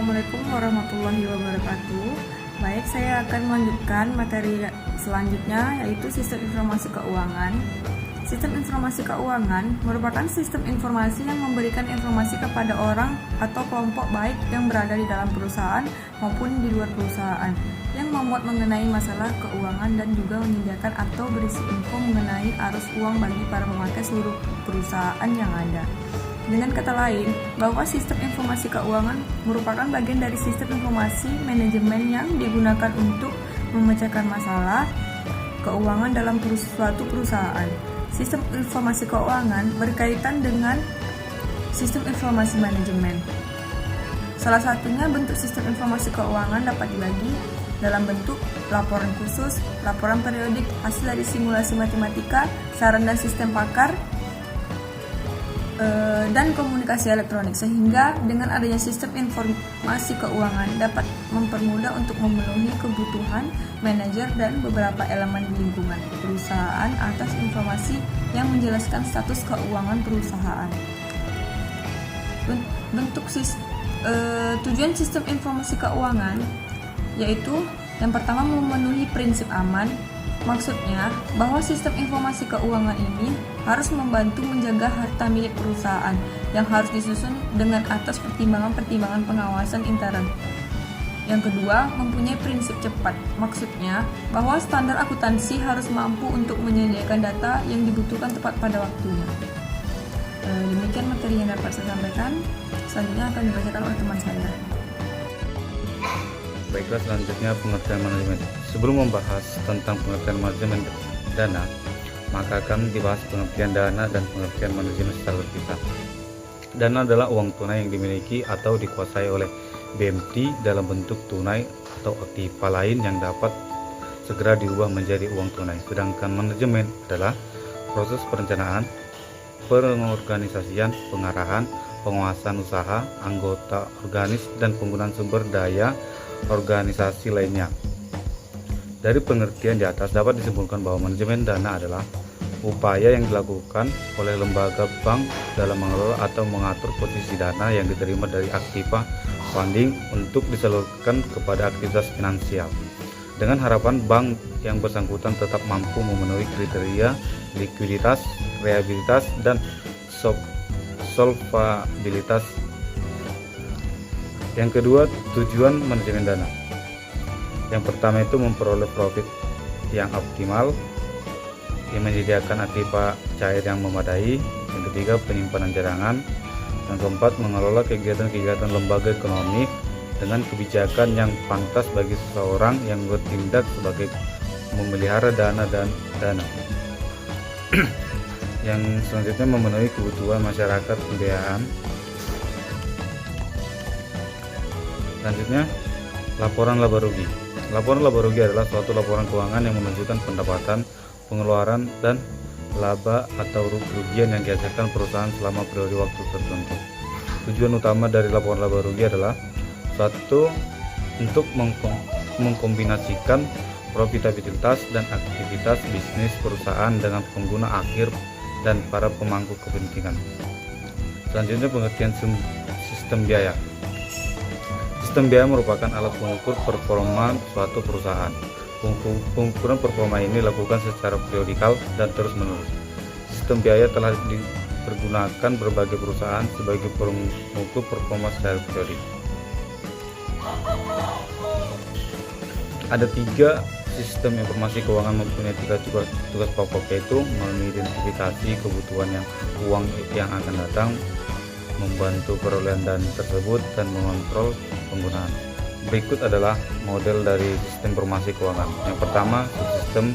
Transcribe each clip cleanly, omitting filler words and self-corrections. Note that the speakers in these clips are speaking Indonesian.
Assalamualaikum warahmatullahi wabarakatuh. Baik, saya akan melanjutkan materi selanjutnya, yaitu sistem informasi keuangan. Sistem informasi keuangan merupakan sistem informasi yang memberikan informasi kepada orang atau kelompok baik yang berada di dalam perusahaan maupun di luar perusahaan, yang memuat mengenai masalah keuangan dan juga menyediakan atau berisi info mengenai arus uang bagi para pemakai seluruh perusahaan yang ada. Dengan kata lain, bahwa sistem informasi keuangan merupakan bagian dari sistem informasi manajemen yang digunakan untuk memecahkan masalah keuangan dalam suatu perusahaan. Sistem informasi keuangan berkaitan dengan sistem informasi manajemen. Salah satunya bentuk sistem informasi keuangan dapat dibagi dalam bentuk laporan khusus, laporan periodik, hasil dari simulasi matematika, saran dan sistem pakar, dan komunikasi elektronik, sehingga dengan adanya sistem informasi keuangan dapat mempermudah untuk memenuhi kebutuhan manajer dan beberapa elemen di lingkungan perusahaan atas informasi yang menjelaskan status keuangan perusahaan. Tujuan sistem informasi keuangan yaitu yang pertama memenuhi prinsip aman. Maksudnya bahwa sistem informasi keuangan ini harus membantu menjaga harta milik perusahaan yang harus disusun dengan atas pertimbangan-pertimbangan pengawasan intern. Yang kedua, mempunyai prinsip cepat. Maksudnya bahwa standar akuntansi harus mampu untuk menyediakan data yang dibutuhkan tepat pada waktunya. Demikian materi yang dapat saya sampaikan. Selanjutnya akan dibacakan oleh teman saya. Baiklah, selanjutnya pengertian manajemen. Sebelum membahas tentang pengertian manajemen dana, maka akan dibahas pengertian dana dan pengertian manajemen secara terpisah. Dana adalah uang tunai yang dimiliki atau dikuasai oleh BMT dalam bentuk tunai atau aktiva lain yang dapat segera diubah menjadi uang tunai. Sedangkan manajemen adalah proses perencanaan, pengorganisasian, pengarahan, penguasaan usaha, anggota organis, dan penggunaan sumber daya organisasi lainnya. Dari pengertian di atas dapat disimpulkan bahwa manajemen dana adalah upaya yang dilakukan oleh lembaga bank dalam mengelola atau mengatur posisi dana yang diterima dari aktiva funding untuk disalurkan kepada aktivitas finansial, dengan harapan bank yang bersangkutan tetap mampu memenuhi kriteria likuiditas, reliabilitas, dan solvabilitas. Yang kedua, tujuan manajemen dana. Yang pertama itu memperoleh profit yang optimal, yang menyediakan aktiva cair yang memadai. Yang ketiga, penyimpanan cadangan. Yang keempat, mengelola kegiatan-kegiatan lembaga ekonomi dengan kebijakan yang pantas bagi seseorang yang bertindak sebagai memelihara dana dan dana. Yang selanjutnya, memenuhi kebutuhan masyarakat pembiayaan. Selanjutnya, laporan laba rugi. Laporan laba rugi adalah suatu laporan keuangan yang menunjukkan pendapatan, pengeluaran, dan laba atau kerugian yang dihasilkan perusahaan selama periode waktu tertentu. Tujuan utama dari laporan laba rugi adalah satu, untuk mengkombinasikan profitabilitas dan aktivitas bisnis perusahaan dengan pengguna akhir dan para pemangku kepentingan. Selanjutnya, pengertian sistem biaya. Sistem biaya merupakan alat pengukur performa suatu perusahaan. Pengukuran performa ini dilakukan secara periodikal dan terus-menerus. Sistem biaya telah dipergunakan berbagai perusahaan sebagai pengukur performa secara periodik. Ada 3 sistem informasi keuangan mempunyai 3 tugas pokok, yaitu mengidentifikasi kebutuhan uang yang akan datang, membantu perolehan dana tersebut, dan mengontrol penggunaan. Berikut adalah model dari sistem informasi keuangan. Yang pertama, subsistem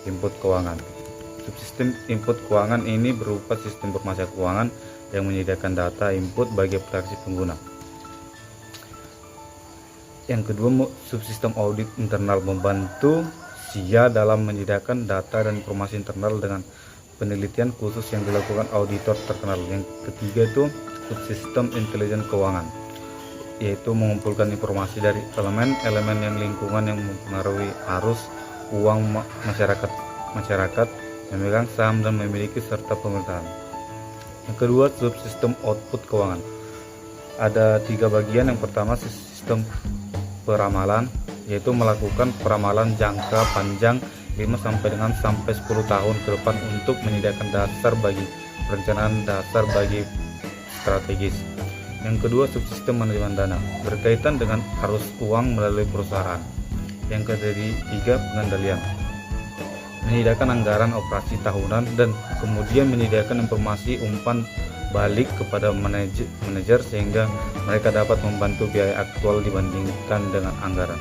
input keuangan. Subsistem input keuangan ini berupa sistem informasi keuangan yang menyediakan data input bagi aplikasi pengguna. Yang kedua, subsistem audit internal, membantu SIA dalam menyediakan data dan informasi internal dengan penelitian khusus yang dilakukan auditor terkenal. Yang ketiga itu subsistem intelijen keuangan, yaitu mengumpulkan informasi dari elemen yang lingkungan yang mempengaruhi arus uang masyarakat memegang saham dan memiliki serta pemerintahan. Yang kedua, subsistem output keuangan. Ada 3 bagian. Yang pertama, sistem peramalan, yaitu melakukan peramalan jangka panjang 5 sampai 10 tahun ke depan untuk menyediakan dasar bagi perencanaan dasar bagi strategis. Yang kedua, subsistem manajemen dana berkaitan dengan arus uang melalui perusahaan. Yang ketiga, pengendalian, menyediakan anggaran operasi tahunan dan kemudian menyediakan informasi umpan balik kepada manajer sehingga mereka dapat membantu biaya aktual dibandingkan dengan anggaran.